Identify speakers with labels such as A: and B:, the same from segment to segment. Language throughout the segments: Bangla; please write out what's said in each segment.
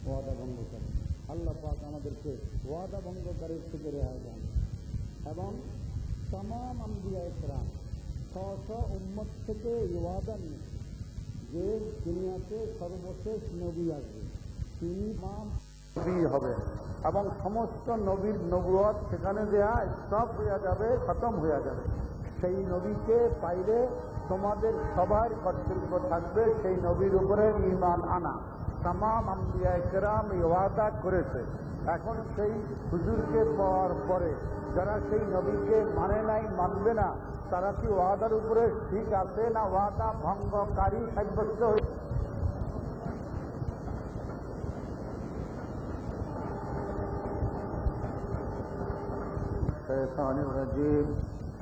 A: ওয়াদা ভঙ্গকারী। আল্লাহ পাক আমাদেরকে ওয়াদা ভঙ্গকারীর থেকে রেহাই দেন। এবং তামাম আম্বিয়া ইকরাম 600 উম্মত থেকে ওয়াদা নিয়ে যে দুনিয়াতে সর্বশেষ নবী আসবে তিনি নবী হবে এবং সমস্ত নবীর নবুয়ত সেখানে দেয়া স্টপ হয়ে যাবে, খতম হয়ে যাবে। সেই নবীকে পাইলে তোমাদের সবার কর্তব্য থাকবে সেই নবীর উপরে ঈমান আনা। তামাম আম্বিয়া ইকরাম এই ওয়াদা করেছে। এখন সেই হুজুরকে পাওয়ার পরে যারা সেই নবীকে মানে নাই, মানবে না, তারা কি ওয়াদার উপরে ঠিক আছে না ওয়াদা ভঙ্গকারী সাব্যস্ত হয়েছে?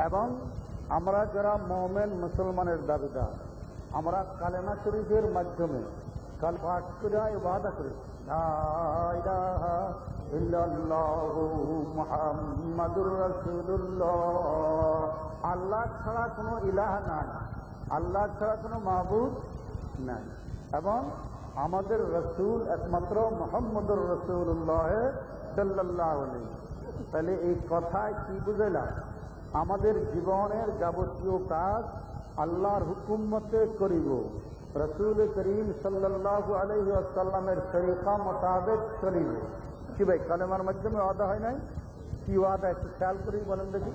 A: এবং আমরা যারা মুমিন মুসলমানের দাবিদার, আমরা কালেমা শরীফের মাধ্যমে কাল পাঠ করে ওয়াদা করি লা ইলাহা ইল্লাল্লাহু মুহাম্মাদুর রাসূলুল্লাহ। আল্লাহ ছাড়া কোনো ইলাহ নাই, আল্লাহ ছাড়া কোনো মাবুদ নাই, এবং আমাদের রসুল একমাত্র মুহাম্মদুর রাসূলুল্লাহ সাল্লাল্লাহু আলাইহি। তাহলে এই কথায় কি বুঝাইলাম? আমাদের জীবনের যাবতীয় কাজ আল্লাহর হুকুম মতে করিব, রসুল করিম সাল্লাল্লাহু আলাইহি ওয়াসাল্লামের তরিকা মোতাবেক চলিব। কি ভাই, কালেমার মাধ্যমে ওয়াদা হয় নাই? কি ওয়াদা একটু খেয়াল করি বলেন দেখি।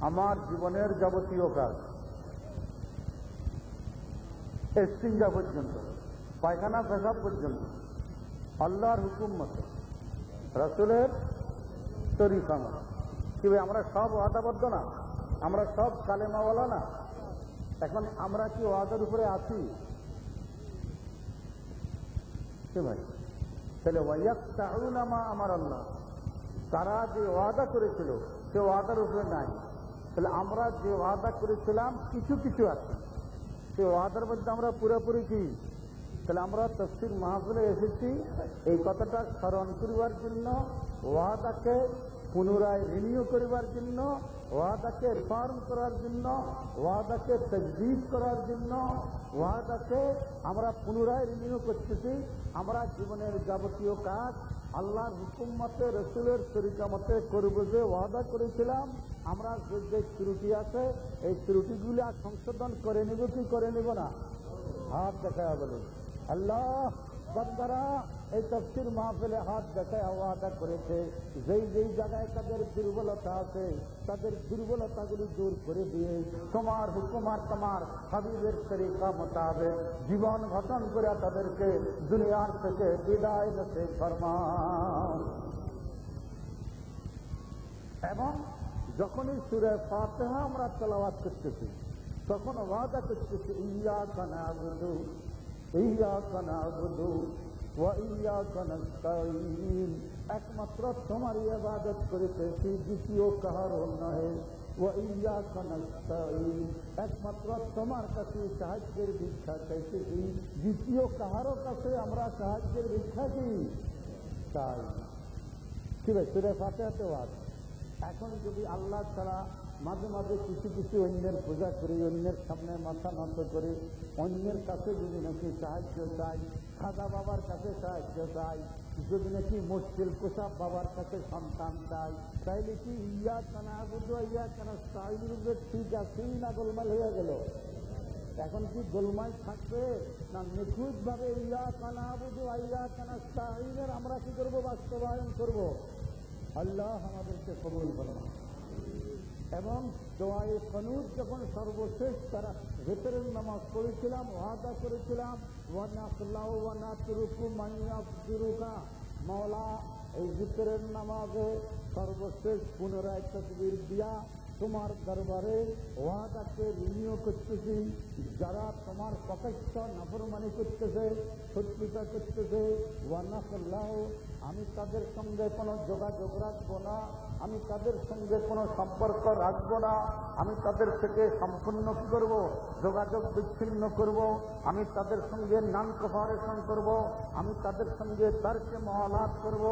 A: আমার জীবনের যাবতীয় কাজ, ইস্তিনজা পর্যন্ত, পায়খানা পেশাব পর্যন্ত আল্লাহর হুকুম মতে, রসুলের তরিকা মতে। কি ভাই, আমরা সব ওয়াদাবদ্ধ না? আমরা সব কালেমাওয়ালা না? এখন আমরা কি ওয়াদার উপরে আছি? কি ভাই, তাহলে ওয়ায়াক্তাউনা মা আমার আল্লাহ, তারা যে ওয়াদা করেছিল সে ওয়াদার উপরে নাই। তাহলে আমরা যে ওয়াদা করেছিলাম কিছু কিছু আছে, সে ওয়াদার মধ্যে আমরা পুরোপুরি কি? তাহলে আমরা তাফসীর মাহফিলে এসেছি এই কথাটা স্মরণ করিবার জন্য, ওয়াদাকে পুনরায় রিনিউ করিবার জন্য, ওয়াদাকে রিফর্ম করার জন্য, ওয়াদাকে তাজদীদ করার জন্য, ওয়াদাকে আমরা পুনরায় রিনিউ করতেছি। আমরা জীবনের যাবতীয় কাজ আল্লাহর হুকুম মতে, রসুলের তরিকা মতে করব। যে ওয়াদা করেছিলাম, আমরা যে ত্রুটি আছে এই ত্রুটিগুলি আর সংশোধন করে নেব কি করে নেব না? হাত দেখায় বলে আল্লাহ বান্দারা এই তাফসীর মাহফিলে হাত দেখায় ওয়াদা করেছে যেই যেই জায়গায় তাদের দুর্বলতা আছে তাদের দুর্বলতাগুলি দূর করে দিয়ে তোমার হুকুম আর তোমার হাবিবের তরিকা মোতাবেক জীবন গঠন করে তাদেরকে দুনিয়ার থেকে বিদায় নসিব ফরমাও। এবং যখনই সূরা ফাতিহা আমরা তেলাওয়াত করতেছি তখন ওয়াদা করতেছি ইয়্যাকা না'বুদু ইয়্যাকা না'বুদু ওয়া ইয়্যাকা নাস্তাঈন, একমাত্র তোমার ইবাদত করিতেছি, দ্বিতীয় কাহারও নহে। ওয়া ইয়্যাকা নাস্তাঈন, একমাত্র তোমার কাছে সাহায্যের ভিক্ষা চাইতেছি, দ্বিতীয় কাহারও কাছে আমরা সাহায্যের ভিক্ষা কি চাই। কি ভাই, সূরা ফাতিহাতে ওয়াদা। এখন যদি আল্লাহ ছাড়া মাঝে মাঝে কিছু কিছু অন্যের পূজা করি, অন্যের সামনে মাথা নত করি, অন্যের কাছে যদি নাকি সাহায্য চাই, খাজা বাবার কাছে সাহায্য চাই, যদি নাকি মুশকিল কুশাব বাবার কাছে সন্তান চাই, তাইলে কি ইয়্যাকা না'বুদু ওয়া ইয়্যাকা নাস্তাঈন ঠিক আছে না গোলমাল হয়ে গেল? এখন কি গোলমাল থাকবে না? নিখুঁত ভাবে ইয়্যাকা না'বুদু ওয়া ইয়্যাকা নাস্তাঈনের আমরা কি করবো? বাস্তবায়ন করব। আল্লাহ আমাদেরকে কবুল করুন। এবং দোয়ায়ে কুনুত যখন সর্বশেষ তারা ভিতরের নামাজ পড়েছিলাম, ওয়াদা করেছিলাম ওয়া নাখলাউ ওয়া নাতরুকু মান ইয়াফদিরুকা, মাওলা এই ভিতরের নামাজে সর্বশেষ পুনরায় তাকবীর দিয়া তোমার দরবারে ওয়াদাকে রিনিউ করতেছি, যারা তোমার প্রকাশ্য নাফরমানি করতেছে, শত্রুতা করতেছে, ওয়া নাখলাউ, আমি তাদের সঙ্গে কোনো যোগাযোগ রাখবো না, আমি তাদের সঙ্গে কোনো সম্পর্ক রাখবো না, আমি তাদের থেকে সম্পূর্ণ কি করব? যোগাযোগ বিচ্ছিন্ন করব, আমি তাদের সঙ্গে নন কোঅপারেশন করব, আমি তাদের সঙ্গে তর্কে মহালাত করব,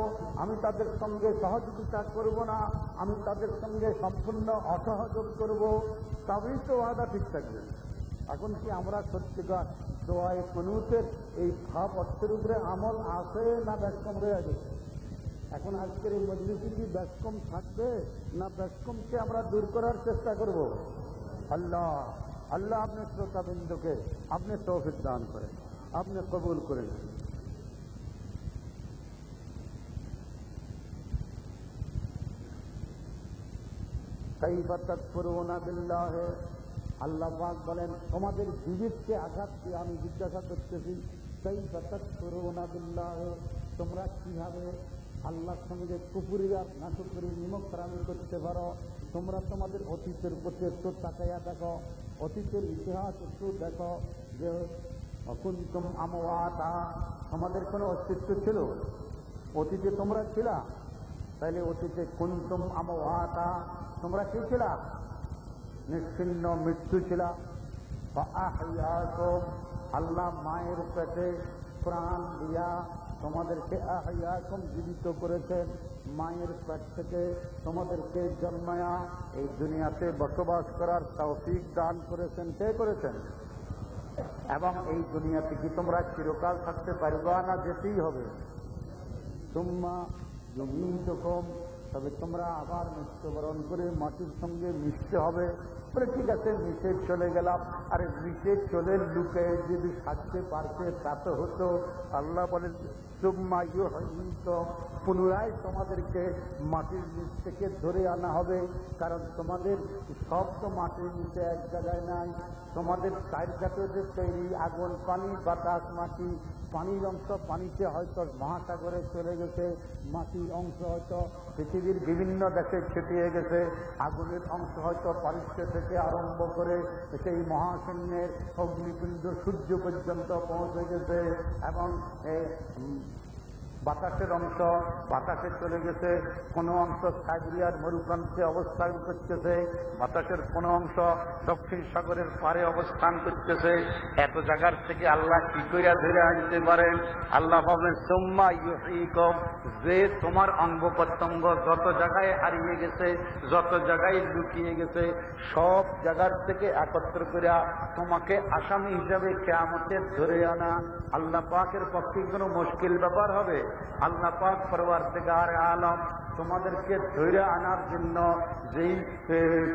A: আমি তাদের সঙ্গে সহযোগিতা করব না, আমি তাদের সঙ্গে সম্পূর্ণ অসহযোগ করব। তবেই তো ওয়াদা ঠিক থাকবে। এখন কি আমরা সত্যিকার দোয়ায়ে কুনুতের এই ভাব অর্থের উপরে আমল আছে না ব্যস্তম রয়ে গেছে? এখন আজকের এই মজলিসে কি ব্যস্তম থাকবে না ব্যস্তমকে আমরা দূর করার চেষ্টা করব? আল্লাহ আল্লাহ আপনি শ্রোতাবৃন্দকে আপনি তৌফিক দান করেন, আপনি কবুল করেন। কাইফা তাকফুরুনা বিল্লাহ, আল্লাহ পাক বলেন তোমাদের বিবেককে আঘাত দিয়ে আমি জিজ্ঞাসা করতেছি, কাইফা তাকফুরুনা বিল্লাহ, তোমরা কিভাবে আল্লাহর সঙ্গে কুফরি আর নাশুকরি নিমকরামি করতে পারো? তোমরা তোমাদের অতীতের প্রতি একটু তাকাইয়া দেখো, অতীতের ইতিহাস একটু দেখো যে অকুন্তম আমওয়াতা, তোমাদের কোনো অস্তিত্ব ছিল? অতীতে তোমরা ছিলা? তাহলে অতীতে কুন্তম আমওয়াতা, তোমরা কি ছিলা? নিশ্চিন্ন মৃত্যু ছিলা। ফাআহইয়াকুম, আল্লাহ মায়ের পেটে প্রাণ দিয়া তোমাদেরকে আহইয়াকুম জীবিত করেছেন, মায়ের পেট থেকে তোমাদেরকে জন্মায়া এই দুনিয়াতে বসবাস করার তৌফিক দান করেছেন। কে করেছেন? এবং এই দুনিয়াতে কি তোমরা চিরকাল থাকতে পারবা না যেতেই হবে? সুম্মা ইউমীতুকুম, তবে তোমরা আবার মৃত্যুবরণ করে মাটির সঙ্গে মিশতে হবে। বলে ঠিক আছে, মিশে চলে গেলাম। আরে মিশে চলে লুকে যদি থাকতে পারতে তা তো হতো। আল্লাহ বলেন সুম্মা ইউহয়ীকুম, পুনরায় তোমাদেরকে মাটির নিচ থেকে ধরে আনা হবে। কারণ তোমাদের সব তো মাটির নিচে এক জায়গায় নাই। তোমাদের চার জাতীয় যে তৈরি, আগুন, পানি, বাতাস, মাটি। পানির অংশ পানিতে হয়তো মহাসাগরে চলে গেছে, মাটির অংশ হয়তো পৃথিবীর বিভিন্ন দেশে ছিটিয়ে গেছে, আগুনের অংশ হয়তো পারিশ্য থেকে আরম্ভ করে সেই মহাশূন্যের অগ্নিপিণ্ড সূর্য পর্যন্ত পৌঁছে গেছে। এবং বাতাসের অংশ বাতাসে চলে গেছে, কোনো অংশ সাইবেরিয়ার মরুপ্রান্তে অবস্থান করতেছে, বাতাসের কোনো অংশ দক্ষিণ সাগরের পারে অবস্থান করতেছে। এত জায়গার থেকে আল্লাহ কি করে ধরে আনতে পারেন? আল্লাহ বলেন সুম্মা ইউহয়ীকুম, যে তোমার অঙ্গ প্রত্যঙ্গ যত জায়গায় হারিয়ে গেছে, যত জায়গায় লুকিয়ে গেছে, সব জায়গার থেকে একত্র করে তোমাকে আসামি হিসাবে কিয়ামতে ধরে আনা আল্লাহ পাকের পক্ষে কোনো মুশকিল ব্যাপার হবে? আল্লাহ পাক পরওয়ারদিগার আলম তোমাদেরকে ধরে আনার জন্য যেই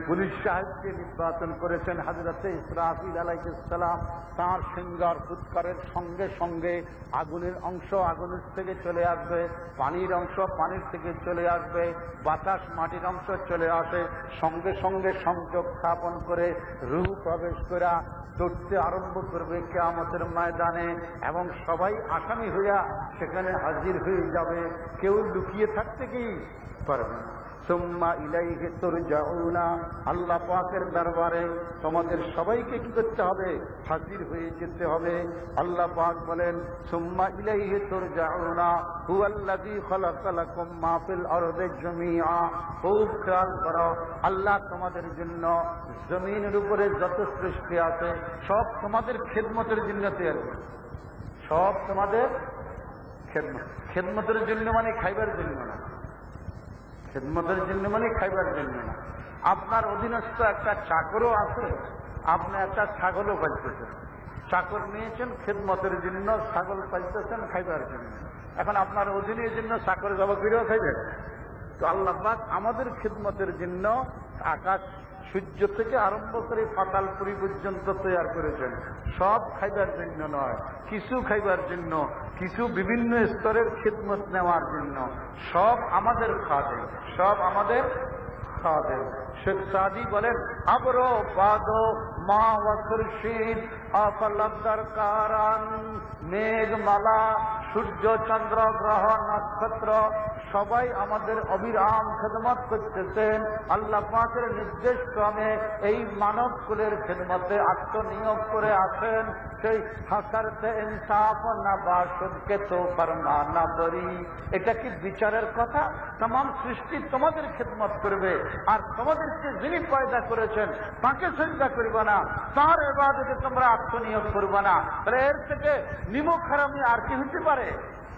A: পুলিশ সাহেবকে নির্বাচন করেছেন হযরতে ইসরাফিল আলাইহিস সালাম, তাঁর সিংহার ফুৎকারের সঙ্গে সঙ্গে আগুনের অংশ আগুনের থেকে চলে আসবে, পানির অংশ পানির থেকে চলে আসবে, বাতাস মাটির অংশ চলে আসে, সঙ্গে সঙ্গে সংযোগ স্থাপন করে রূহ প্রবেশ করা দৌড়তে আরম্ভ করবে কিয়ামতের ময়দানে। এবং সবাই আসামি হইয়া সেখানে হাজির হয়ে যাবে, কেউ লুকিয়ে থাকতে কি পারবে না। সুম্মা ইলাইহি তুরজাউনা, আল্লাহ পাকের দরবারে তোমাদের সবাইকে কি করতে হবে? হাজির হয়ে যেতে হবে। আল্লাহ পাক বলেন সুম্মা ইলাইহি তুরজাউনা হুয়াল্লাযী খালাকা লাকুম মা ফিল আরদি জামিআ। খুব খেয়াল করো, আল্লাহ তোমাদের জন্য জমিনের উপরে যত সৃষ্টি আছে সব তোমাদের খেদমতের জন্য তৈরি করে। সব তোমাদের খেদমতের জন্য, মানে খাইবার জন্য না। খেদমতের জন্য মানে খাইবার জন্য না। আপনার অধীনস্থ একটা চাকরও আছে, আপনি একটা ছাগলও পালতেছেন। চাকর নিয়েছেন খেদমতের জন্য, ছাগল পালতেছেন খাইবার জন্য। এখন আপনার অধীনের জন্য চাকর জবা করেও খাইবেন? তো আল্লাহ পাক আমাদের খেদমতের জন্য আকাশ সূর্য থেকে আরম্ভ করে পাতালপুরি পর্যন্ত তৈরি করেছেন। সব খাইবার জন্য নয়, কিছু খাইবার জন্য, কিছু বিভিন্ন স্তরের খিদমত নেওয়ার জন্য। সব আমাদের খাদেম, সব আমাদের খাদেম। শেখ সাদি বলেন আবরো বাদো মা ওয়া খুরশিদ আফালাদ্দার কারান, মেঘমালা, সূর্য, চন্দ্র, গ্রহ, নক্ষত্র সবাই আমাদের অবিরাম খেদমত করতেছেন। আল্লাহ পাকের নির্দেশ ক্রমে এই মানব কুলের খেদমতে আত্মনিয়োগ করে আছেন। সেই হাসারতে ইনসাফ না বাসুদকে তো ফরমানা বরি, এটা কি বিচারের কথা? तमाम সৃষ্টি তোমাদের খেদমত করবে, আর তোমাদেরকে যিনি পয়দা করেছেন তাকে সিজদা করবে না, তার ইবাদতে তোমরা আত্মনিয়োগ করবে না। তাহলে এর থেকে নিমক হারামি আর কি হতে পারে?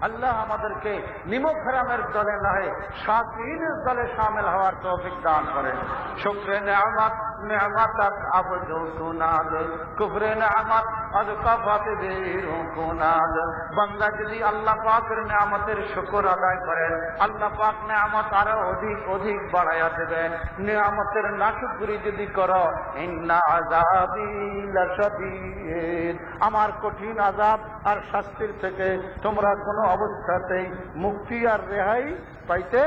A: আল্লাহ আমাদেরকে নিমক হারামের দলে নয়, শাকিরের দলে শামিল হওয়ার তৌফিক দান করেন। শুকরে নিয়ামত নি'মাতাক আবদু কুনাদ কুফরে নি'মাত আযকাফাত বিরু কুনাদ। বান্দা যদি আল্লাহ পাকের নিয়ামতের শুকর আদায় করেন, আল্লাহ পাক নিয়ামত আরো অধিক অধিক বাড়াইয়া দেবেন। নিয়ামতের নাশুকরি যদি করো, ইন্না আযাবি লাশাদীদ, আমার কঠিন আযাব আর শাস্তির থেকে তোমরা কোনো অবস্থাতেই মুক্তি আর রেহাই পাইতে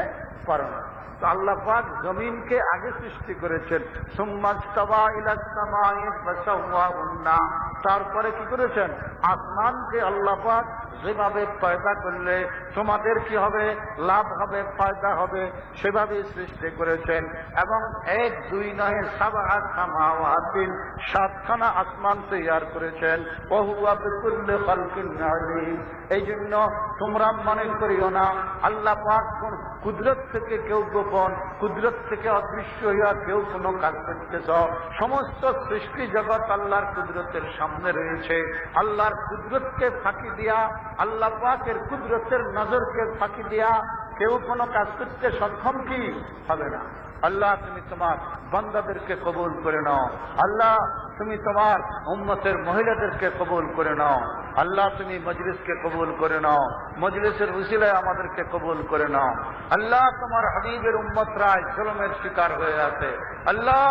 A: পারো না। তো আল্লাহ পাক জমিনকে আগে সৃষ্টি করেছেন, সুম্মাস্তাওয়া ইলাস সামাই ফাসাওয়াহুন্না, তারপরে কি করেছেন? আসমানকে আল্লাহ পাক যেভাবে পয়দা করলে তোমাদের কি হবে, লাভ হবে, ফায়দা হবে, সেভাবে সৃষ্টি করেছেন। এবং 1 2 নয়, সাবআ সামাওয়াতিন, 7খানা আসমান তৈরি করেছেন। ওয়া হুয়া বিকুল্লি খালকিন আলীম। এই জন্য তোমরা মনে করিও না আল্লাহ পাক কুদরত থেকে কেউ গোপন, কুদরত থেকে অদৃশ্য হইয়া কেউ কোনো কাজ করতেছ। সমস্ত সৃষ্টি জগৎ আল্লাহর কুদরতের সামনে রয়েছে। আল্লাহর কুদরতকে ফাঁকি দিয়া, আল্লাহ পাকের কুদরতের নজরকে ফাঁকি দিয়া কেউ কোনো কাজ করতে সক্ষম কি হবে না। আল্লাহ তুমি তোমার বান্দাদেরকে কবুল করে নাও। আল্লাহ তুমি তোমার উম্মতের মহিলাদেরকে কবুল করে নাও। আল্লাহ তুমি মজলিসকে কবুল করে নাও, মজলিসের উসিলায় আমাদেরকে কবুল করে নাও। আল্লাহ তোমার হাবিবের উম্মতরা জুলুমের শিকার হয়ে আছে। আল্লাহ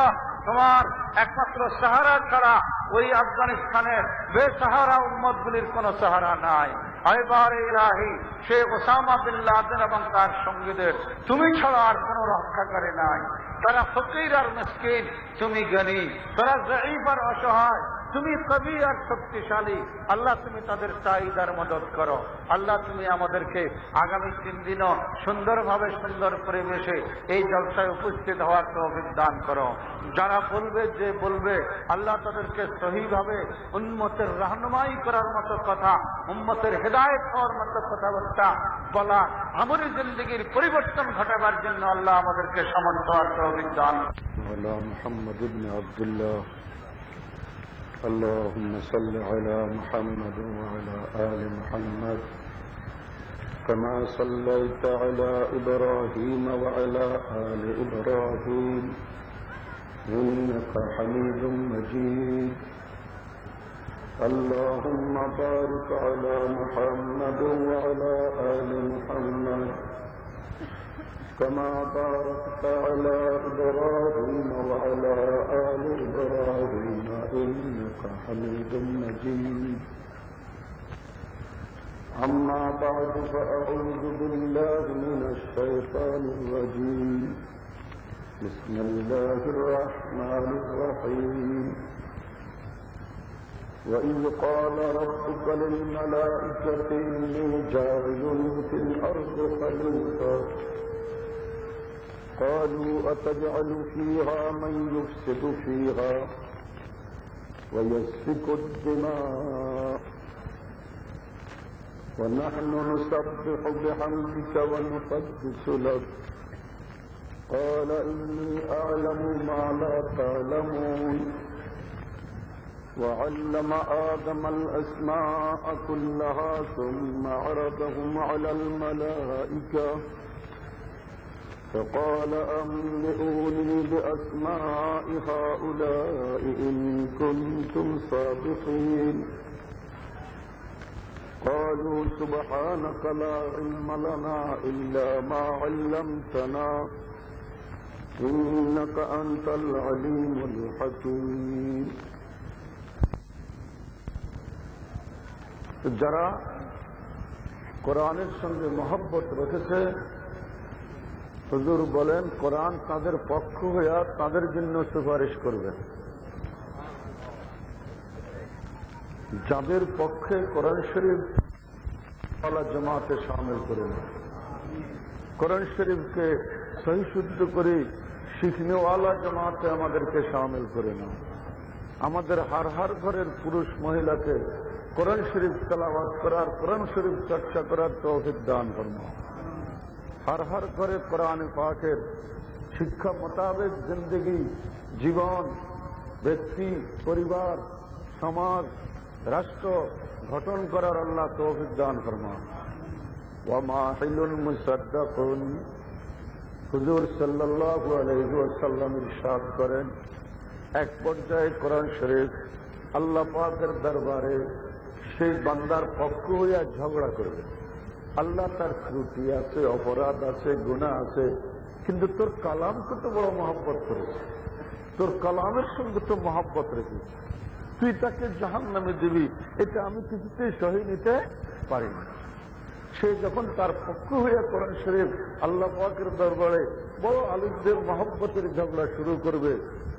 A: তোমার একমাত্র সাহারা ছাড়া ওই আফগানিস্তানের বেসাহারা উম্মতগুলির কোন সাহারা নাই। আইবার ইলাহি, শেখ ওসামা বিন লাদেন এবং তার সঙ্গীদের তুমি ছাড়া আর কোন রক্ষাকারী নাই। তারা ফকির আর মিসকিন, তুমি জ্ঞানী। তারা যঈফ আর অসহায়, তুমি কবি আর শক্তিশালী। আল্লাহ তুমি তাদের চাহিদার মদত করো। আল্লাহ তুমি আমাদেরকে আগামী 3 দিনও সুন্দরভাবে, সুন্দর পরিবেশে এই জলসায় উপস্থিত হওয়ার তৌফিক দান করো। যারা বলবে, যে বলবে, আল্লাহ তাদেরকে সহিভাবে উম্মতের রাহনুমাই করার মতো কথা, উম্মতের হেদায়েত হওয়ার মতো কথাবার্তা বলা, আমরি জিন্দেগির পরিবর্তন ঘটাবার জন্য আল্লাহ আমাদেরকে সামর্থ্য আর তৌফিক দান।
B: على محمد بن عبد الله اللهم صل على محمد وعلى آل محمد كما صليت على إبراهيم وعلى آل إبراهيم إنك حميد مجيد اللهم بارك على محمد وعلى آل محمد كما باركت على إبراهيم وعلى آل إبراهيم إنك حميد مجيد أما بعد فأعوذ بالله من الشيطان الرجيم بسم الله الرحمن الرحيم وإذ قال ربك للملائكة إني جاعل في الأرض خليفة قالوا أتجعل فيها من يفسد فيها ويسفك الدماء ونحن نسبح بحمدك ونقدس لك قال إني أعلم ما لا تعلمون وعلم آدم الأسماء كلها ثم عرضهم على الملائكة فقال أنبئوني بأسماء هؤلاء إن كنتم صادقين قالوا سبحانك لا علم لنا إلا ما علمتنا إنك أنت العليم الحكيم যারা কোরআনের সঙ্গে মহব্বত রেখেছে, হুজুর বলেন কোরআন তাদের পক্ষ হয়ে তাদের জন্য সুপারিশ করবে। যাদের পক্ষে কোরআন শরীফ ওয়ালা জামাতে শামিল করে না, কোরআন শরীফকে সহিশুদ্ধ করে শিখনেওয়ালা জামাতে আমাদেরকে শামিল করে না। আমাদের হার ঘরের পুরুষ মহিলাকে কোরআন শরীফ তেলাওয়াত করার, কোরআন শরীফ চর্চা করার তৌফিক দান ফরমাও। हर घरे कुरान पाकेर शिक्षा मोताबेक जिंदगी जीवन व्यक्ति परिवार समाज राष्ट्र गठन करार अल्लाह तौफिक दान फरमान। वमाहिलुल मुसद्दकुन हुजूर सल्लल्लाहु अलैहि वसल्लम इरशाद करें এক পর্যায়ে কোরআন শরীফ আল্লাহ পাকের দরবারে সেই বান্দার পক্ষ হইয়া ঝগড়া করবে। আল্লাহ তার ত্রুটি আছে, অপরাধ আছে, গুনাহ আছে, কিন্তু তোর কালামকে তো বড় মহব্বত করেছে, তোর কালামের সঙ্গে তো মহব্বত রেখেছে, তুই তাকে জাহান্নামে দিবি, এটা আমি কিছুতেই সহি নিতে পারি না। সে যখন তার পক্ষ হইয়া কোরআন শরীফ আল্লাহ পাকের দরবারে বড় আলিমদের মহব্বতের ঝগড়া শুরু করবে,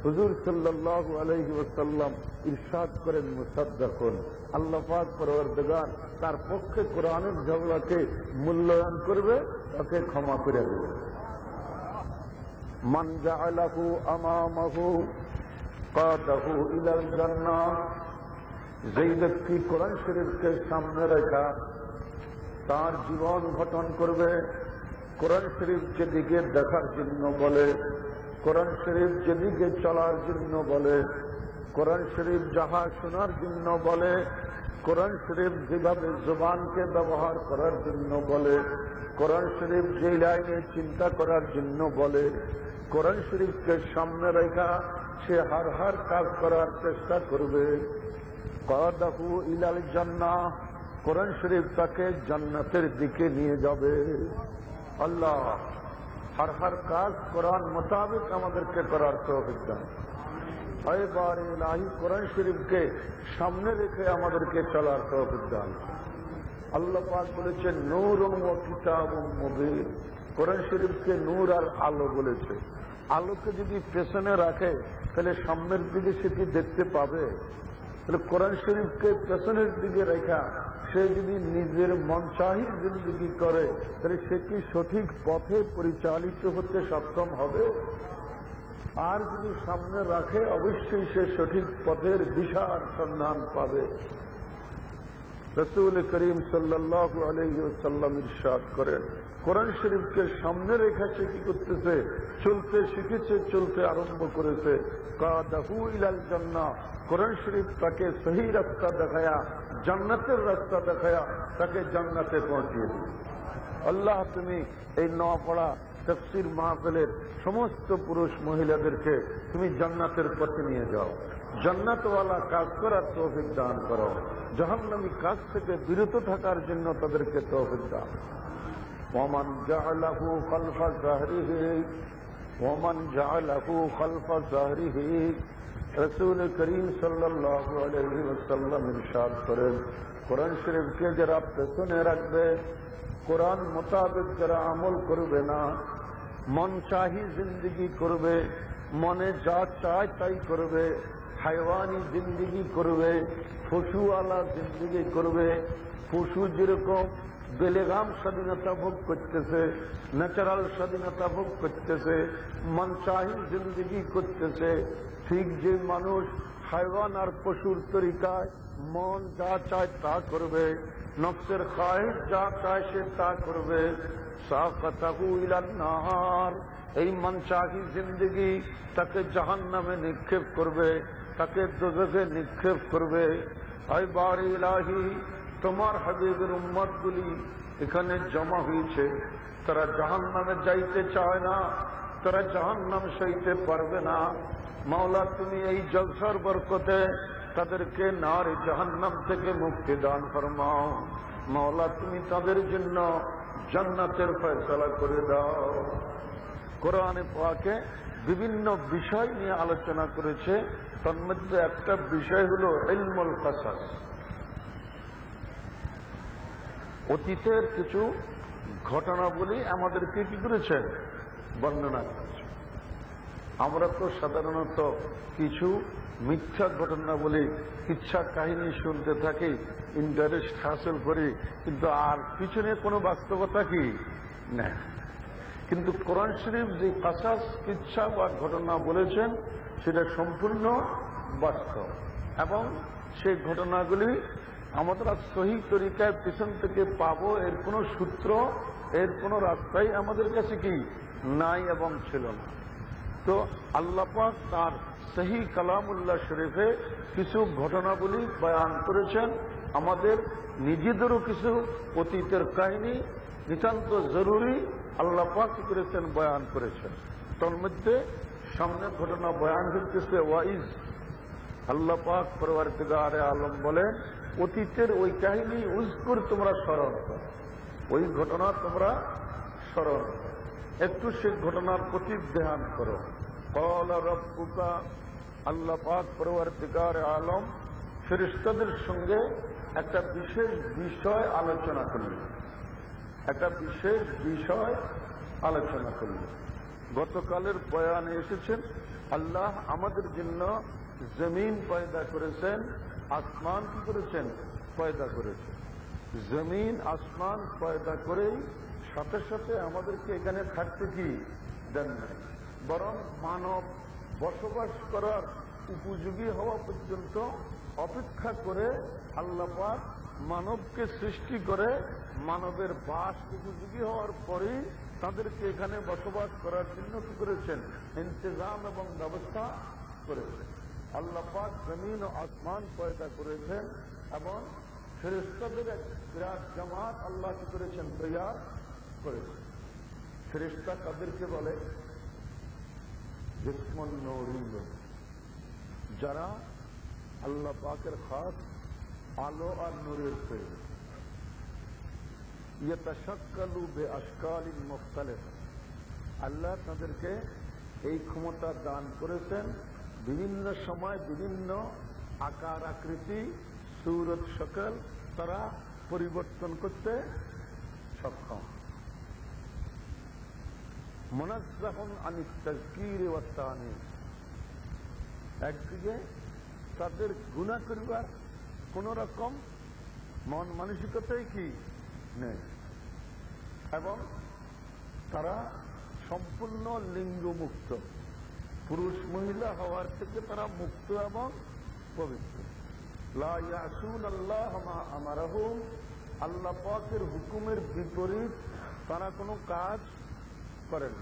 B: হুজুর সাল্লাল্লাহু আলাইহি ওয়াসাল্লাম ইরশাদ করেন, মুসাদ্দাকুন, আল্লাহ পাক পরওয়ারদিগার তার পক্ষে কোরআনের ঝগড়াকে মূল্যায়ন করবে, তাকে ক্ষমা করে দেবে। মান জাআলাহু আমামাহু কাদাহু ইলাল জান্নাহ, যেই ব্যক্তি কোরআন শরীফকে সামনে রেখা তার জীবন গঠন করবে, কোরআন শরীফ যেদিকে দেখার জন্য বলে, কোরআন শরীফ যেদিকে চলার জন্য বলে, কোরআন শরীফ যাহা শোনার জন্য বলে, কোরআন শরীফ যেভাবে জবানকে ব্যবহার করার জন্য বলে, কোরআন শরীফ যে লাইনে চিন্তা করার জন্য বলে, কোরআন শরীফকে সামনে রেখা সে হার কাজ করার চেষ্টা করবে, কাদাহু ইলাল জান্নাহ, কোরআন শরীফ তাকে জান্নাতের দিকে নিয়ে যাবে। আল্লাহ হার কাজ কোরআন মোতাবেক আমাদেরকে করার তৌফিক দান। আয় বারে ইলাহি, কোরআন শরীফকে সামনে রেখে আমাদেরকে চলার তৌফিক দান। আল্লাহ পাক বলেছেন নূরুন ওয়া কিতাবুম মুবিন, কোরআন শরীফকে নূর আর আলো বলেছে। আলোকে যদি পেছনে রাখে তাহলে সামনের দিকে সে কি দেখতে পাবে? তাহলে কোরআন শরীফকে পেছনের দিকে রেখা সে যদি নিজের মনচাহি জিন্দেগি করে তাহলে সে কি সঠিক পথে পরিচালিত হতে সক্ষম হবে? আর যদি সামনে রাখে অবশ্যই সে সঠিক পথের দিশার সন্ধান পাবে। রাসূল করিম সাল্লাল্লাহু আলাইহি ওয়াসাল্লাম ইরশাদ করেন, কোরআন শরীফকে সামনে রেখে সে কি করতেছে? চলতে শিখেছে, চলতে আরম্ভ করেছে। কাদাহু ইলাল জান্নাহ, কোরআন শরীফ তাকে সহি রাস্তা দেখায়া, জান্নাতের রাস্তা দেখায়া তাকে জান্নাতে পৌঁছিয়ে দিবে। আল্লাহ তুমি এই নওয়াপাড়া তাফসীর মাহফিলের সমস্ত পুরুষ মহিলাদেরকে তুমি জান্নাতের পথে নিয়ে যাও, জান্নাতওয়ালা কাজ করার তৌফিক দান করো, জাহান্নামী কাজ থেকে বিরত থাকার জন্য তাদেরকে তৌফিক দান। ওয়ামান জাআলাহু খালফা যাহরিহি, ওয়ামান জাআলাহু খালফা যাহরিহি, রাসূল করিম সাল্লাল্লাহু আলাইহি ওয়াসাল্লাম ইরশাদ করেন, কোরআন শরীফকে যারা পেছনে রাখবে, কোরআন মোতাবেক যারা আমল করবে না, মন চাহি জিন্দগি করবে, মনে যা চায় তাই করবে, হায়ওয়ানি জিন্দগি করবে, পশুওয়ালা জিন্দগি করবে, পশু যেরকম বেলেগাম স্বাধীনতা ভোগ করতেছে, ন্যাচারাল স্বাধীনতা ভোগ করতেছে, মন চাহি জিন্দগি করতেছে, ঠিক যে মানুষ হায়ওয়ান আর পশুর তরিকায় মন যা চায় তা করবে, নফসের খায়েশ যা চায় সে তা করবে, সাকাতাহু ইলান নার, এই মনচাহি জিন্দগি তাকে জাহান্নামে নিক্ষেপ করবে, তাকে দোজখে নিক্ষেপ করবে। আয় বারে ইলাহি, তোমার হাবিবের উম্মতগুলি এখানে জমা হয়েছে, তারা জাহান্নামে যাইতে চায় না, তারা জাহান্নাম সইতে পারবে না। মাওলা তুমি এই জলসার বরকতে তাদেরকে নার জাহান্নাম থেকে মুক্তি দান ফরমাও। মাওলা তুমি তাদের জন্য জান্নাতের ফয়সালা করে দাও। কোরআনে পাকে বিভিন্ন বিষয় নিয়ে আলোচনা করেছে, তার মধ্যে একটা বিষয় হলো ইলমুল কাসাস, অতীতের কিছু ঘটনাবলী আমাদেরকে কি করেছেন? বর্ণনা করেছে। আমরা তো সাধারণত কিছু মিথ্যা ঘটনাবলী, ইচ্ছা কাহিনী শুনতে থাকি, ইন্টারেস্ট হাসিল করি, কিন্তু আর পিছনে কোনো বাস্তবতা কি না। কিন্তু কোরআন শরীফ যে কাসাস, ইচ্ছা বা ঘটনা বলেছেন সেটা সম্পূর্ণ বাস্তব, এবং সেই ঘটনাগুলি আমাদের সহি তরিকায় পিছন থেকে পাবো, এর কোনো সূত্র, এর কোনো রাস্তাই আমাদের কাছে কি নাই এবং ছিল না। তো আল্লাহ পাক তার সহি কালামুল্লাহ শরীফে কিছু ঘটনাবলী বয়ান করেছেন, আমাদের নিজেদেরও কিছু অতীতের কাহিনী নিতান্ত জরুরি আল্লাহ পাক করেছেন, বয়ান করেছেন। তার মধ্যে সামনে ঘটনা বয়ান করতেছে ওয়াইজ। আল্লাহ পাক পরওয়ারদিগারে আলম বলেন, অতীতের ওই কাহিনী উজকুর তোমরা স্মরণ করো, ওই ঘটনা তোমরা স্মরণ করো, একটু সে ঘটনার প্রতি ধ্যান করো। ক্বালা রাব্বুকা, আল্লাহ পাক পরওয়ারদিগারে আলম ফেরেশতাদের সঙ্গে একটা বিশেষ বিষয় আলোচনা করলেন, একটা বিশেষ বিষয় আলোচনা করলেন। গতকালের বয়ানে এসেছেন আল্লাহ আমাদের জন্য জমিন পয়দা করেছেন, আসমান কি করেছেন? পয়দা করেছেন। জমিন আসমান পয়দা করেই সাথে সাথে আমাদেরকে এখানে থাকতে কি দেন নাই, বরং মানব বসবাস করার উপযোগী হওয়া পর্যন্ত অপেক্ষা করে আল্লাহ পাক মানবকে সৃষ্টি করে মানবের বাস উপযোগী হওয়ার পরেই তাদেরকে এখানে বসবাস করার জন্য কি করেছেন? ইন্তজাম এবং ব্যবস্থা করেছেন। আল্লাহ পাক জমিন ও আসমান পয়দা করেছেন এবং ফেরেশতাদের এক বিরাট জামাত আল্লাহ কি করেছেন? তৈয়ার করেছেন। ফেরেশতা তাদেরকে বলে জিসমুন নূরিয়্য, যারা আল্লাহ পাকের খাস আলো আর নূরের তৈরি। ইয়াতাশাক্কালু বিআশকালিন মুখতালিফা, আল্লাহ তাদেরকে এই ক্ষমতা দান করেছেন বিভিন্ন সময় বিভিন্ন আকার আকৃতি সূরত শকল তারা পরিবর্তন করতে সক্ষম। মুনাজ্জাহুন আনিত তাযকির ওয়াত তা'নিস, একদিকে তাদের গুনাহ করিবার কোন রকম মন মানসিকতাই কি নেই এবং তারা সম্পূর্ণ লিঙ্গ মুক্ত, পুরুষ মহিলা হওয়ার থেকে তারা মুক্ত এবং পবিত্র। লা ইয়াসুনাল্লাহ মা আমারাহুম, আল্লাহ পাকের হুকুমের বিপরীত তারা কোনো কাজ করেন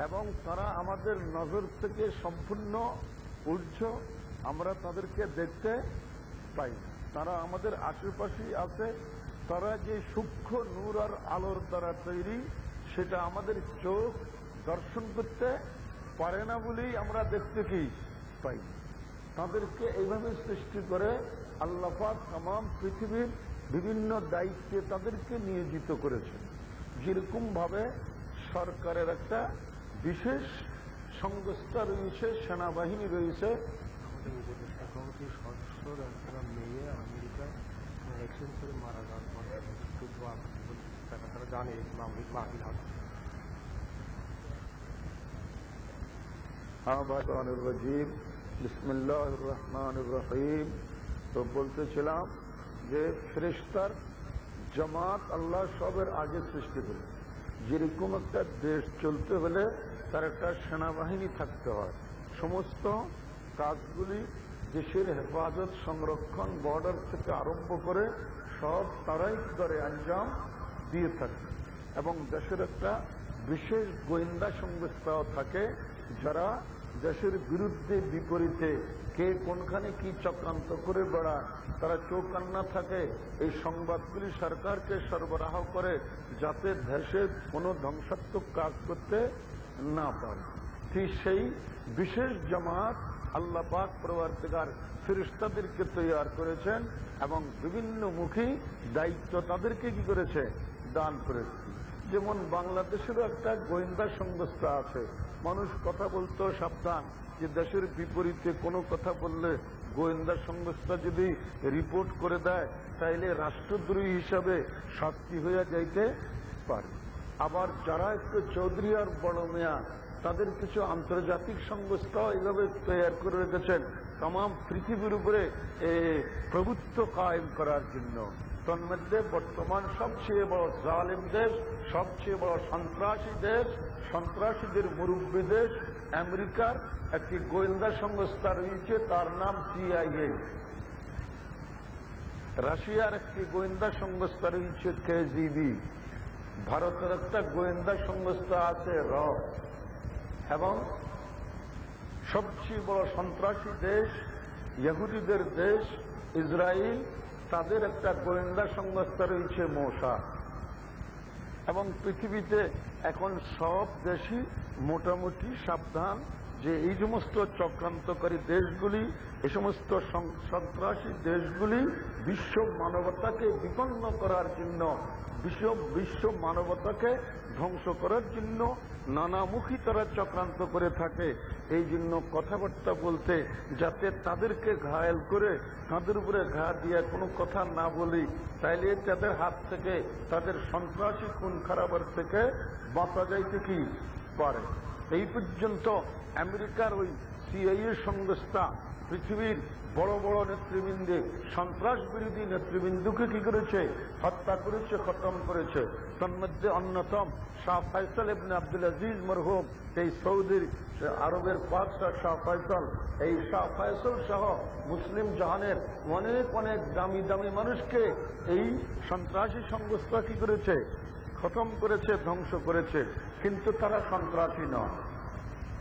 B: এবং তারা আমাদের নজর থেকে সম্পূর্ণ ঊর্ধ্ব, আমরা তাদেরকে দেখতে পাই না। তারা আমাদের আশেপাশেই আছে, তারা যে সূক্ষ্ম নূর আর আলোর দ্বারা তৈরি সেটা আমাদের চোখ দর্শন করতে পারে না বলেই আমরা দেখতে কি পাই। তাদেরকে এইভাবে সৃষ্টি করে আল্লাহ পাক তামাম পৃথিবীর বিভিন্ন দায়িত্বে তাদেরকে নিয়োজিত করেছেন। যেরকম ভাবে সরকারের একটা বিশেষ সংস্থা রয়েছে, সেনাবাহিনী রয়েছে।
C: সদস্যর একটা মেয়ে আমেরিকায় অ্যাক্সিডেন্ট করে মারা যাওয়ার পর একটু দোয়া তারা জানে মাহফিল হবে।
B: বিসমিল্লাহির রহমানির রহিম। তো বলতেছিলাম যে ফেরেশতার জামাত আল্লাহ সবের আগে সৃষ্টি করে। যেরকম একটা দেশ চলতে হলে তার একটা সেনাবাহিনী থাকতে হয়, সমস্ত কাজগুলি দেশের হেফাজত সংরক্ষণ বর্ডার থেকে আরম্ভ করে সব তারাই করে আঞ্জাম দিয়ে থাকে এবং দেশের একটা বিশেষ গোয়েন্দা সংস্থাও থাকে যারা দেশের বিরুদ্ধে বিপরীতে কে কোনখানে কি চক্রান্ত করে বেড়ায় তারা চোখ কান্না থাকে এই সংবাদগুলি সরকারকে সরবরাহ করে যাতে দেশে কোনো ধ্বংসাত্মক কাজ করতে না পারে। ঠিক সেই বিশেষ জামাত আল্লাহ পাক পরওয়ারদিগার ফেরেশতাদেরকে তৈয়ার করেছেন এবং বিভিন্ন মুখী দায়িত্ব তাদেরকে কি করেছে? দান করেছে। যেমন বাংলাদেশেরও একটা গোয়েন্দা সংস্থা আছে। মানুষ কথা বলতো সাবধান, যে দেশের বিপরীতে কোনো কথা বললে গোয়েন্দা সংস্থা যদি রিপোর্ট করে দেয় তাইলে রাষ্ট্রদ্রোহী হিসাবে শাস্তি হইয়া যাইতে পারে। আবার যারা একটু চৌধুরী আর বড় মেয়া তাদের কিছু আন্তর্জাতিক সংস্থা এইভাবে তৈরি করে রেখেছেন তামাম পৃথিবীর উপরে প্রভুত্ব কায়েম করার জন্য। তন্মধ্যে বর্তমান সবচেয়ে বড় জালেম দেশ, সবচেয়ে বড় সন্ত্রাসী দেশ, সন্ত্রাসীদের মুরব্বী দেশ আমেরিকার একটি গোয়েন্দা সংস্থা রয়েছে, তার নাম CIA। রাশিয়ার একটি গোয়েন্দা সংস্থা রয়েছে KGB। ভারতের একটা গোয়েন্দা সংস্থা আছে র, এবং সবচেয়ে বড় সন্ত্রাসী দেশ ইহুদিদের দেশ ইসরায়েল, তাদের একটা গোয়েন্দা সংস্থা রয়েছে মোসাদ। এবং পৃথিবীতে এখন সব দেশই মোটামুটি সাবধান যে এই সমস্ত চক্রান্তকারী দেশগুলি, এই সমস্ত সন্ত্রাসী দেশগুলি বিশ্ব মানবতাকে বিপন্ন করার জন্য, বিশ্ব মানবতাকে ধ্বংস করার জন্য নানামুখী তারা চক্রান্ত করে থাকে। এই জন্য কথাবার্তা বলতে, যাতে তাদেরকে ঘায়েল করে তাদের উপরে ঘা দিয়ে কোনো কথা না বলি, তাইলে তাদের হাত থেকে, তাদের সন্ত্রাসী খুন খারাপের থেকে বাঁচা যাইতে কি পারে। এই পর্যন্ত আমেরিকার ওই সিআইএ সংস্থা পৃথিবীর বড় বড় নেতৃবৃন্দে, সন্ত্রাস বিরোধী নেতৃবৃন্দকে কি করেছে? হত্যা করেছে, খতম করেছে। তন্মধ্যে অন্যতম শাহ ফয়সাল ইবনে আব্দুল আজিজ মরহুম, এই সৌদির আরবের বাদশাহ শাহ ফয়সাল, এই শাহ ফয়সাল সহ মুসলিম জাহানের অনেক অনেক দামি দামি মানুষকে এই সন্ত্রাসী সংস্থা কি করেছে? খতম করেছে, ধ্বংস করেছে। কিন্তু তারা সন্ত্রাসী নয়।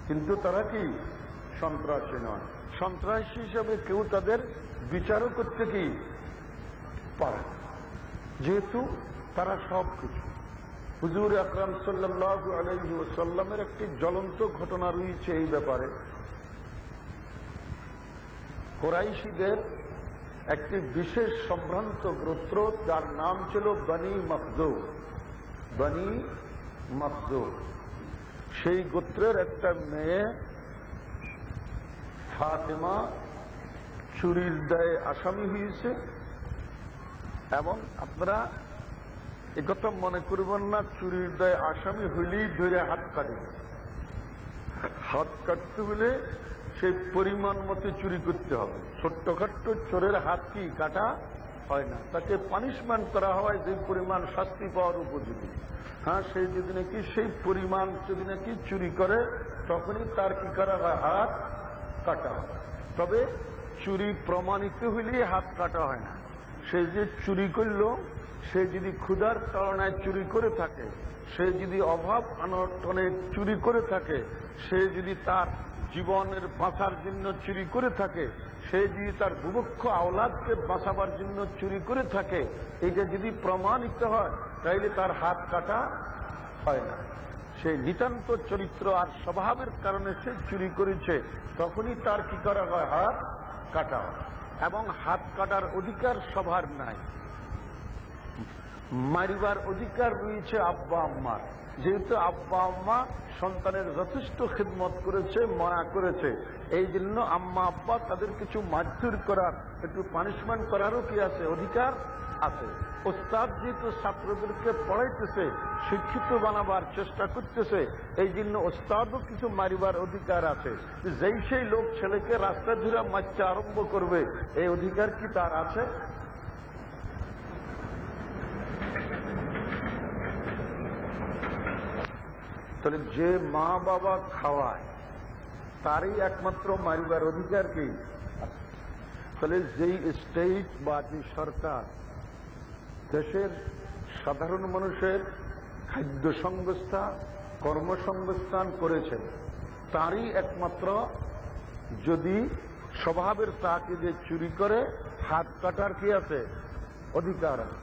B: কিন্তু তারা কি? সন্ত্রাসী নয়। সন্ত্রাসী হিসাবে কেউ তাদের বিচারও করতে কি পারে, যেহেতু তারা সব কিছু। হুজুর আকরাম সাল্লাল্লাহু আলাইহি ওয়াসাল্লামের একটি জ্বলন্ত ঘটনা রয়েছে এই ব্যাপারে। কুরাইশীদের একটি বিশেষ সম্ভ্রান্ত গোত্র, যার নাম ছিল বনি মখজুম। বনি মখজুম, সেই গোত্রের একটা মেয়ে ফাতেমা চুরির দায়ে আসামি হয়েছে। এবং আপনারা একথা মনে করবেন না চুরির দায়ে আসামি হইলেই ধরে হাত কাটে। হাত কাটতে হলে সেই পরিমাণ মতো চুরি করতে হবে। ছোট্টখাট্ট চোরের হাত কি কাটা হয় না, তাকে পানিশমেন্ট করা হয় যে পরিমাণ শাস্তি পাওয়ার উপযোগী। হ্যাঁ, সেই যদি নাকি সেই পরিমাণ যদি নাকি চুরি করে, তখনই তার কি করা হয়? হাত কাটা হয়। তবে চুরি প্রমাণিত হইলেই হাত কাটা হয় না। সে যে চুরি করল, সে যদি ক্ষুধার তাড়নায় চুরি করে থাকে, সে যদি অভাব অনটনে চুরি করে থাকে, সে যদি তার জীবনের বাঁচার জন্য চুরি করে থাকে, সে যদি তার বুভুক্ষ আওলাদকে বাঁচাবার জন্য চুরি করে থাকে, এটা যদি প্রমাণিত হয়, তাইলে তার হাত কাটা হয় না। সে নিতান্ত চরিত্র আর স্বভাবের কারণে সে চুরি করেছে, তখনই তার কি করা হয়? হাত কাটা হয়। এবং হাত কাটার অধিকার সবার নাই। মারিবার অধিকার রয়েছে আব্বা আম্মার। যেহেতু আব্বা আম্মা সন্তানের যথেষ্ট খিদমত করেছে, মায়া করেছে, এই জন্য আম্মা আব্বা তাদের কিছু মারধর করার, একটু পানিশমেন্ট করারও কি আছে? অধিকার আছে। ওস্তাদ যেহেতু ছাত্রদেরকে পড়াইতেছে, শিক্ষিত বানাবার চেষ্টা করতেছে, এই জন্য ওস্তাদও কিছু মারিবার অধিকার আছে। যেই সেই লোক ছেলেকে রাস্তা ধরে মারতে আরম্ভ করবে, এই অধিকার কি তার আছে? তাহলে যে মা বাবা খাওয়ায়, তারই একমাত্র মারিবার অধিকার কি? তাহলে যেই স্টেট বা যে সরকার দেশের সাধারণ মানুষের খাদ্য সংস্থা, কর্মসংস্থান করেছে, তারই একমাত্র যদি স্বভাবের তাকে যে চুরি করে, হাত কাটার কি আছে? অধিকার আছে।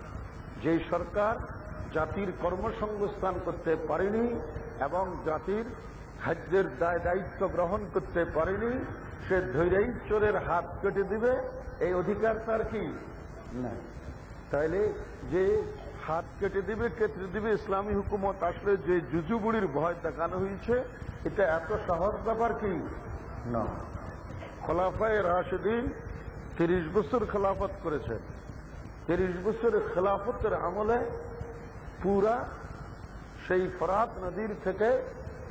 B: যেই সরকার জাতির কর্মসংস্থান করতে পারেনি এবং জাতির খাদ্যের দায়িত্ব গ্রহণ করতে পারেনি, সে ধৈর্যই চোরের হাত কেটে দিবে, এই অধিকার তার কি নাই। তাইলে যে হাত কেটে দিবে ইসলামী হুকুমত আসলে যে জুজু বুড়ির ভয় দেখানো হয়েছে, এটা এত সহজ ব্যাপার কি না। খোলাফায়ে রাশিদিন 30 বছর খেলাফত করেছেন। 30 বছরের খেলাফতের আমলে পুরা সেই ফরাত নদীর থেকে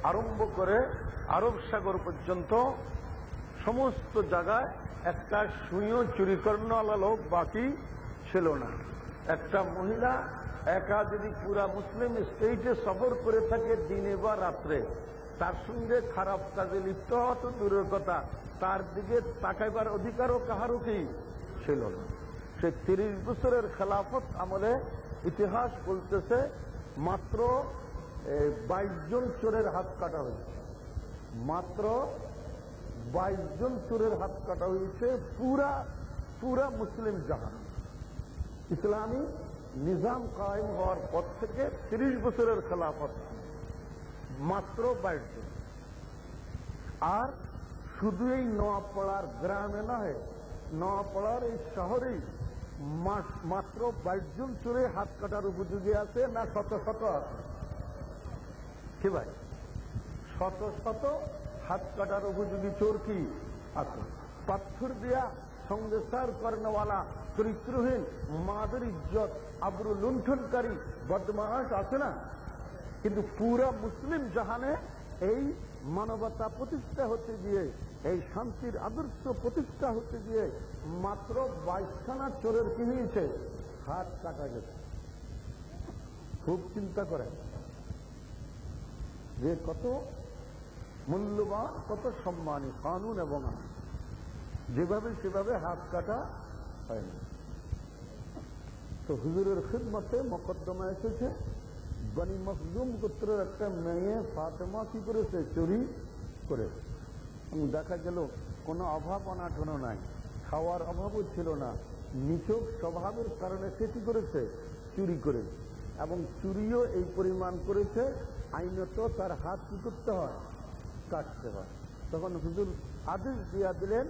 B: আরম্ভ করে আরব সাগর পর্যন্ত সমস্ত জায়গায় একটা সুইও চুরি করানোওয়ালা লোক বাকি ছিল না। একটা মহিলা একা যদি পুরা মুসলিম স্টেটে সফর করে থাকে দিনে বা রাত্রে, তার সঙ্গে খারাপ কাজে লিপ্ত হওয়া তো দূরের কথা, তার দিকে তাকাইবার অধিকারও কাহারও কি ছিল না। সে 30 বছরের খেলাফত আমলে ইতিহাস বলতেছে মাত্র 22 জন চোরের হাত কাটা হয়েছে। মাত্র 22 জন চোরের হাত কাটা হয়েছে পুরা মুসলিম জাহান। ইসলামী নিজাম কায়েম হওয়ার পর থেকে 30 বছরের খেলাফত মাত্র 22 জন। আর শুধু এই নোয়াপাড়ার গ্রামে নয়, নোয়াপাড়ার এই শহরেই মাত্র 22 জন চোরে হাত কাটার উপযোগী আছে, না শত শত আছে? কি ভাই, শত শত হাত কাটার উপযোগী চোর কি আছে? পাথর দিয়া সংসার করেনওয়ালা, চরিত্রহীন, মাদের ইজ্জত আবরু লুণ্ঠনকারী বদমাশ আছে না? কিন্তু পুরা মুসলিম জাহানে এই মানবতা প্রতিষ্ঠা হতে গিয়ে, এই শান্তির আদর্শ প্রতিষ্ঠা হতে গিয়ে মাত্র 22খানা চোরের কি হয়েছে? হাত কাটা গেছে। খুব চিন্তা করেন যে কত মূল্যবান, কত সম্মানী কানুন এবং আইন, যেভাবে সেভাবে হাত কাটা হয় না। তো হুজুরের খিদমতে মোকদ্দমা এসেছে, বনি মখজুম গোত্রের একটা মেয়ে ফাতেমা কি করেছে? চুরি করেছে। দেখা গেল কোনো অভাব অনাটন নাই, খাওয়ার অভাবও ছিল না, নিছক স্বভাবের কারণে সে কি করেছে? চুরি করেছে। এবং চুরিও এই পরিমাণ করেছে, আইনত তার হাত কি করতে হয়? কাটতে হয়। তখন হুজুর আদেশ দিয়া দিলেন,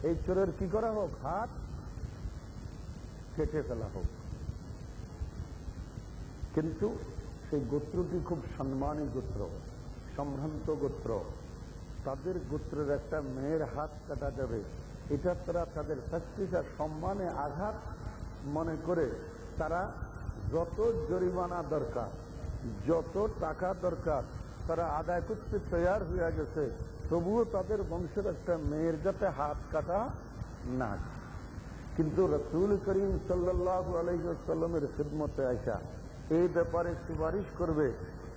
B: এই চোরের কি করা হোক? হাত কেটে ফেলা হোক। কিন্তু সেই গোত্রটি খুব সম্মানী গোত্র, সম্ভ্রান্ত গোত্র। তাদের গোত্রের একটা মেয়ের হাত কাটা যাবে, এটা তারা তাদের প্রেস্টিজ আর সম্মানে আঘাত মনে করে তারা যত জরিমানা দরকার, যত টাকা দরকার তারা আদায় করতে তৈয়ার হয়ে গেছে, তবুও তাদের বংশের একটা মেয়ের যাতে হাত কাটা না। কিন্তু রাসূল করিম সাল্লাল্লাহু আলাইহি ওয়াসাল্লামের খিদমতে আয়েশা এই ব্যাপারে সুপারিশ করবে,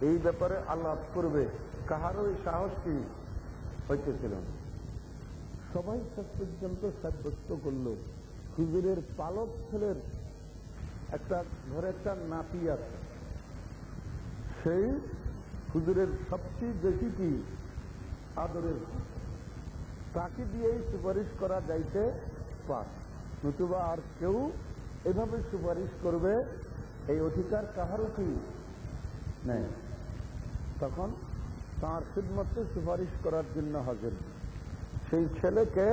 B: এই ব্যাপারে আলাপ করবে, কাহারও এই সাহস কি হইতেছিল না। সবাই শেষ পর্যন্ত সাব্যস্ত করল হুজুরের পালক ছেলের একটা ঘরে একটা নাতি আছে, সেই হুজুরের সবচেয়ে বেশি কি আদরের, তাকে দিয়েই সুপারিশ করা যাইতে পারে, নতুবা আর কেউ এভাবে সুপারিশ করবে এই অধিকার কাহারও কি নেই। তখন তার খিদমতে সুপারিশ করার জন্য হাজির। সেই ছেলেকে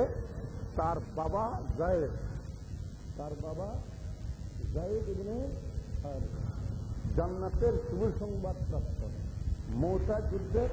B: তার বাবা যায়েদ, তার বাবা যায়েদ ইবনে জান্নাতের শুভ সংবাদ প্রাপ্ত, মওতা যুদ্ধের